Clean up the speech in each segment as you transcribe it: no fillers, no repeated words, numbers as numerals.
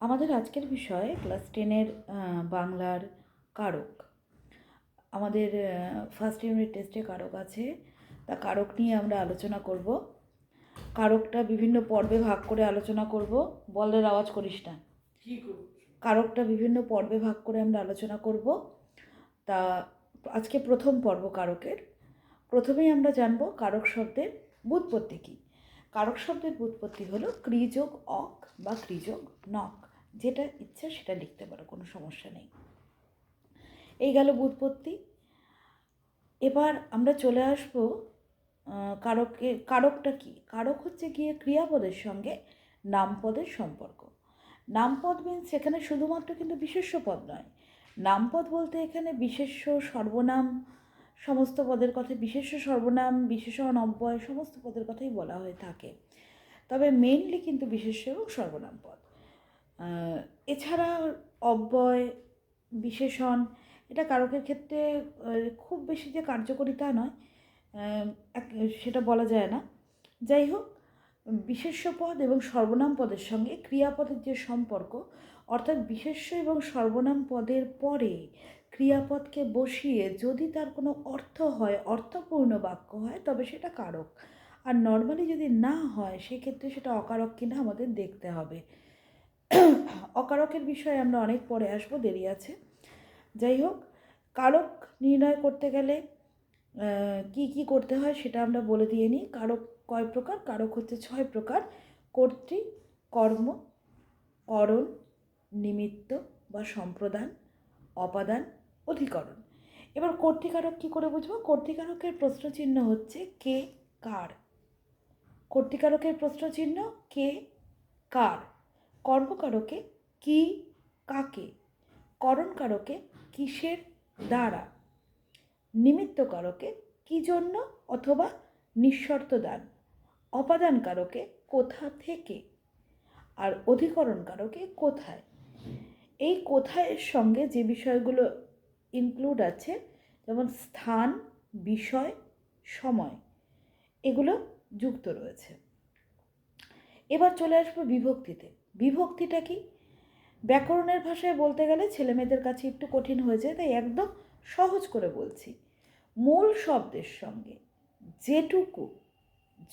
আমাদের আজকের বিষয় ক্লাস 10-এর বাংলার কারক। আমাদের ফার্স্ট ইউনিট টেস্টে কারক আছে, তা কারক নিয়ে আমরা আলোচনা করব। কারকটা বিভিন্ন পর্বে ভাগ করে আলোচনা করব। বলের আওয়াজ করিস না। কারকটা বিভিন্ন পর্বে ভাগ করে আমরা আলোচনা করব। তা আজকে প্রথম পর্ব কারকের। প্রথমেই আমরা জানব কারক শব্দের ব্যুৎপত্তি কী। কারক শব্দের ব্যুৎপত্তি হলো ক্রি যোগ অক বা ক্রি যোগ নক, যেটা ইচ্ছা সেটা লিখতে পারো, কোনো সমস্যা নেই। এই গেল ব্যুৎপত্তি। এবার আমরা চলে আসব কারকটা কি। কারক হচ্ছে গিয়ে ক্রিয়াপদের সঙ্গে নামপদের সম্পর্ক। নামপদ মিনস এখানে শুধুমাত্র কিন্তু বিশেষ্য পদ নয়। নামপদ বলতে এখানে বিশেষ্য, সর্বনাম, সমস্ত পদের কথা, বিশেষ্য, সর্বনাম, বিশেষণ, অব্যয় সমস্ত পদের কথাই বলা হয়ে থাকে। তবে মেইনলি কিন্তু বিশেষ্য এবং সর্বনাম পদ। এছাড়া অব্যয়, বিশেষণ এটা কারকের ক্ষেত্রে খুব বেশি যে কার্যকরী তা নয়, সেটা বলা যায় না। যাই হোক, বিশেষ্য পদ এবং সর্বনাম পদের সঙ্গে ক্রিয়াপদের যে সম্পর্ক, অর্থাৎ বিশেষ্য এবং সর্বনাম পদের পরে ক্রিয়াপদকে বসিয়ে যদি তার কোনো অর্থ হয়, অর্থপূর্ণ বাক্য হয়, তবে সেটা কারক। আর নর্মালি যদি না হয় সেক্ষেত্রে সেটা অকারক কিনা আমাদের দেখতে হবে। অকারকের বিষয়ে আমরা অনেক পরে আসবো, দেরি আছে। যাই হোক, কারক নির্ণয় করতে গেলে কি কি করতে হয় সেটা আমরা বলে দিয়ে নিই। কারক কয় প্রকার? কারক হচ্ছে 6 প্রকার: কর্তৃ, কর্ম, করণ, নিমিত্ত বা সম্প্রদান, অপাদান, অধিকরণ। এবার কর্তৃকারক কী করে বুঝবো? কর্তৃকারকের প্রশ্নচিহ্ন হচ্ছে কে, কার। কর্তৃকারকের প্রশ্নচিহ্ন কে, কার। কর্মকারকে কি, কাকে। করণকারকে কিসের দ্বারা। নিমিত্তকারকে কি জন্য অথবা নিঃশর্ত দান। অপাদানকারকে কোথা থেকে। আর অধিকরণকারকে কোথায়। এই কোথায়ের সঙ্গে যে বিষয়গুলো ইনক্লুড আছে, যেমন স্থান, বিষয়, সময়, এগুলো যুক্ত রয়েছে। এবার চলে আসবো বিভক্তিতে। বিভক্তিটা কি? ব্যাকরণের ভাষায় বলতে গেলে ছেলেমেয়েদের কাছে একটু কঠিন হয়ে যায়, তাই একদম সহজ করে বলছি। মূল শব্দের সঙ্গে যেটুকু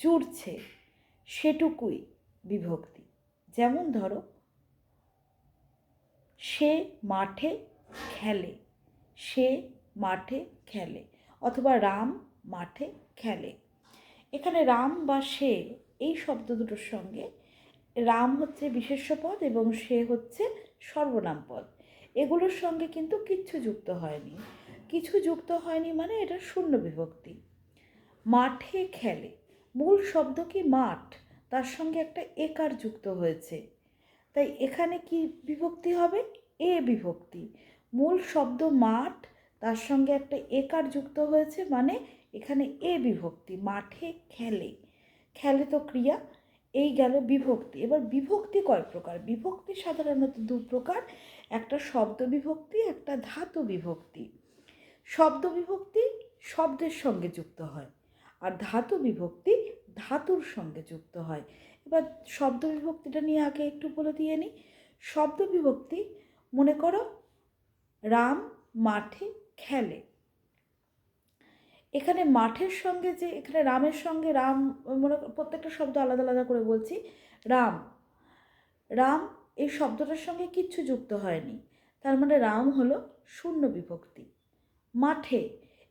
জুড়ছে সেটুকুই বিভক্তি। যেমন ধরো, সে মাঠে খেলে, সে মাঠে খেলে, অথবা রাম মাঠে খেলে। এখানে রাম বা সে এই শব্দ দুটোর সঙ্গে রাম হচ্ছে বিশেষ্য পদ এবং সে হচ্ছে সর্বনাম পদ। এগুলোর সঙ্গে কিন্তু কিচ্ছু যুক্ত হয়নি। কিছু যুক্ত হয়নি মানে এটা শূন্য বিভক্তি। মাঠে খেলে, মূল শব্দ কি মাঠ, তার সঙ্গে একটা একার যুক্ত হয়েছে, তাই এখানে কি বিভক্তি হবে? এ বিভক্তি। মূল শব্দ মাঠ, তার সঙ্গে একটা একার যুক্ত হয়েছে, মানে এখানে এ বিভক্তি। মাঠে খেলে, খেলে তো ক্রিয়া। এই গেল বিভক্তি। এবার বিভক্তি কয় প্রকার? বিভক্তি সাধারণত দু প্রকার, একটা শব্দ বিভক্তি, একটা ধাতু বিভক্তি। শব্দ বিভক্তি শব্দের সঙ্গে যুক্ত হয়, আর ধাতু বিভক্তি ধাতুর সঙ্গে যুক্ত হয়। এবার শব্দ বিভক্তিটা নিয়ে আগে একটু বলে দিয়ে নিই। শব্দ বিভক্তি, মনে করো রাম মাঠে খেলে। এখানে মাঠের সঙ্গে যে, এখানে রামের সঙ্গে রাম, মনে প্রত্যেকটা শব্দ আলাদা আলাদা করে বলছি। রাম, রাম এই শব্দটার সঙ্গে কিচ্ছু যুক্ত হয়নি, তার মানে রাম হলো শূন্য বিভক্তি। মাঠে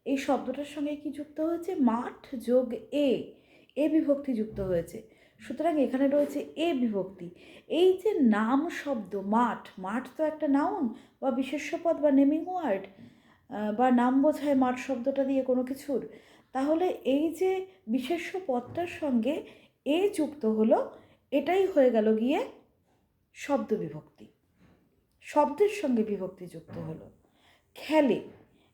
এই শব্দটার সঙ্গে কি যুক্ত হয়েছে? মাঠ যোগ এ বিভক্তি যুক্ত হয়েছে, সুতরাং এখানে রয়েছে এ বিভক্তি। এই যে নাম শব্দ মাঠ, মাঠ তো একটা নাউন বা বিশেষ্য পদ বা নেমিং ওয়ার্ড, বা নাম বোঝায় মাঠ শব্দটা দিয়ে কোনো কিছুর। তাহলে এই যে বিশেষ্য পদটার সঙ্গে এ যুক্ত হলো, এটাই হয়ে গেল গিয়ে শব্দ বিভক্তি। শব্দের সঙ্গে বিভক্তি যুক্ত হলো। খেলে,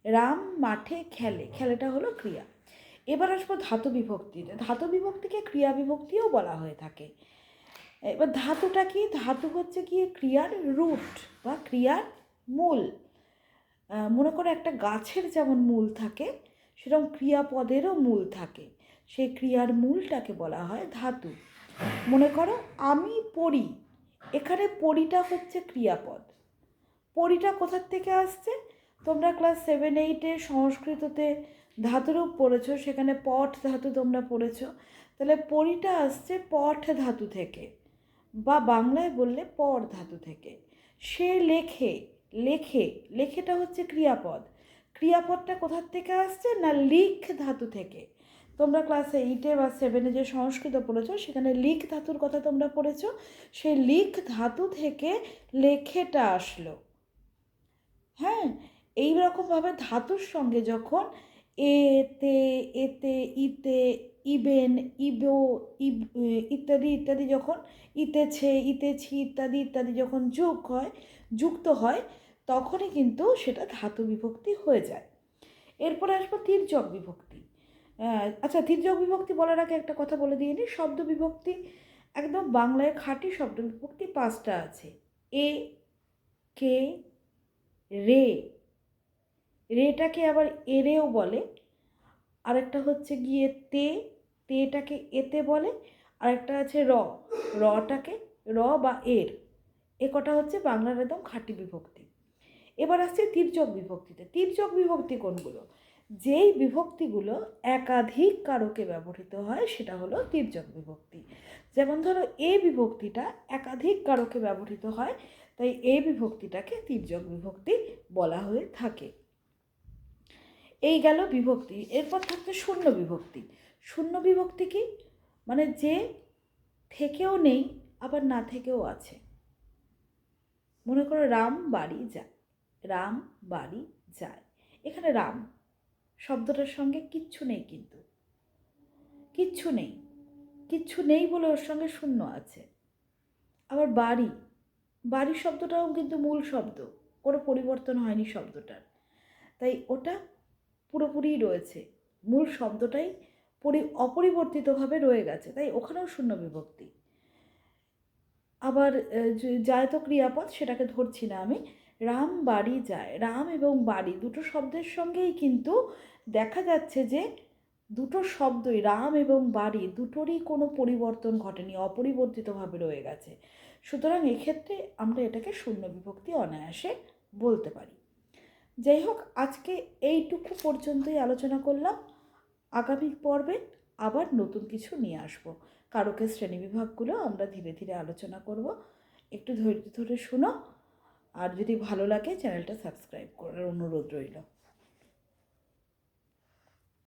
রাম মাঠে খেলে, খেলেটা হলো ক্রিয়া। এবার আসবো ধাতু বিভক্তিতে। ধাতু বিভক্তিকে ক্রিয়া বিভক্তিও বলা হয়ে থাকে। এবার ধাতুটা কি? ধাতু হচ্ছে কি ক্রিয়ার রুট বা ক্রিয়ার মূল। মনে করো একটা গাছের যেমন মূল থাকে, সেরকম ক্রিয়াপদেরও মূল থাকে, সেই ক্রিয়ার মূলটাকে বলা হয় ধাতু। মনে করো আমি পড়ি, এখানে পরিটা হচ্ছে ক্রিয়াপদ। পরিটা কোথার থেকে আসছে? তোমরা ক্লাস 7-8-এ সংস্কৃততে ধাতুরূপ পড়েছো, সেখানে পট ধাতু তোমরা পড়েছো। তাহলে পরিটা আসছে পট ধাতু থেকে, বা বাংলায় বললে পর ধাতু থেকে। সে লেখে, লেখে, লেখেটা হচ্ছে ক্রিয়াপদ। ক্রিয়াপদটা কোথার থেকে আসছে? না লিখ ধাতু থেকে। তোমরা ক্লাস 8-এ বা 7-এ যে সংস্কৃত পড়েছো সেখানে লিখ ধাতুর কথা তোমরা পড়েছো। সেই লিখ ধাতু থেকে লেখেটা আসলো। হ্যাঁ, এই রকমভাবে ধাতুর সঙ্গে যখন এ, তে, এতে, ইতে, ইবেন, ইবো, ইত্যাদি ইত্যাদি যখন ইতেছে, ইতেছি ইত্যাদি ইত্যাদি যখন যুক্ত হয় তখনই কিন্তু সেটা ধাতু বিভক্তি হয়ে যায়। এরপরে আসবো তির্যক বিভক্তি। আচ্ছা, তির্যক বিভক্তি বলার আগে একটা কথা বলে দিয়ে নিই। শব্দ বিভক্তি একদম বাংলায় খাঁটি শব্দ বিভক্তি 5টা আছে। এ, কে, রে, রেটাকে আবার এরেও বলে। আরেকটা হচ্ছে গিয়ে তেটাকে এতে বলে। আরেকটা আছে রটাকে র বা এর। এ কটা হচ্ছে বাংলার একদম খাঁটি বিভক্তি। এবার আসছে তির্যক বিভক্তিতে। তির্যক বিভক্তি কোনগুলো? যেই বিভক্তিগুলো একাধিক কারকে ব্যবহৃত হয় সেটা হলো তির্যক বিভক্তি। যেমন ধরো এ বিভক্তিটা একাধিক কারকে ব্যবহৃত হয়, তাই এ বিভক্তিটাকে তির্যক বিভক্তি বলা হয়ে থাকে। এই গেল বিভক্তি। এরপর থাকছে শূন্য বিভক্তি। শূন্য বিভক্তি কি? মানে যে থেকেও নেই আবার না থেকেও আছে। মনে করো রাম বাড়ি যায়, রাম বাড়ি যায়। এখানে রাম শব্দটার সঙ্গে কিচ্ছু নেই, কিন্তু কিচ্ছু নেই, কিচ্ছু নেই বলে ওর সঙ্গে শূন্য আছে। আবার বাড়ি, বাড়ি শব্দটাও কিন্তু মূল শব্দ, কোনো পরিবর্তন হয়নি শব্দটার, তাই ওটা পুরোপুরি রয়েছে, মূল শব্দটাই অপরিবর্তিতভাবে রয়ে গেছে, তাই ওখানেও শূন্য বিভক্তি। আবার যায় তো ক্রিয়াপদ, সেটাকে ধরছি না আমি। রাম বাড়ি যায়, রাম এবং বাড়ি দুটো শব্দের সঙ্গেই কিন্তু দেখা যাচ্ছে যে দুটো শব্দই, রাম এবং বাড়ি দুটোরই কোনো পরিবর্তন ঘটেনি, অপরিবর্তিতভাবে রয়ে গেছে। সুতরাং এক্ষেত্রে আমরা এটাকে শূন্য বিভক্তি অনায়াসে বলতে পারি। যাই হোক, আজকে এইটুকু পর্যন্তই আলোচনা করলাম। আগামী পর্বে আবার নতুন কিছু নিয়ে আসবো। কারকের শ্রেণীবিভাগগুলো আমরা ধীরে ধীরে আলোচনা করব। একটু ধৈর্য ধরে শোনো, আর যদি ভালো লাগে চ্যানেলটা সাবস্ক্রাইব করার অনুরোধ রইল।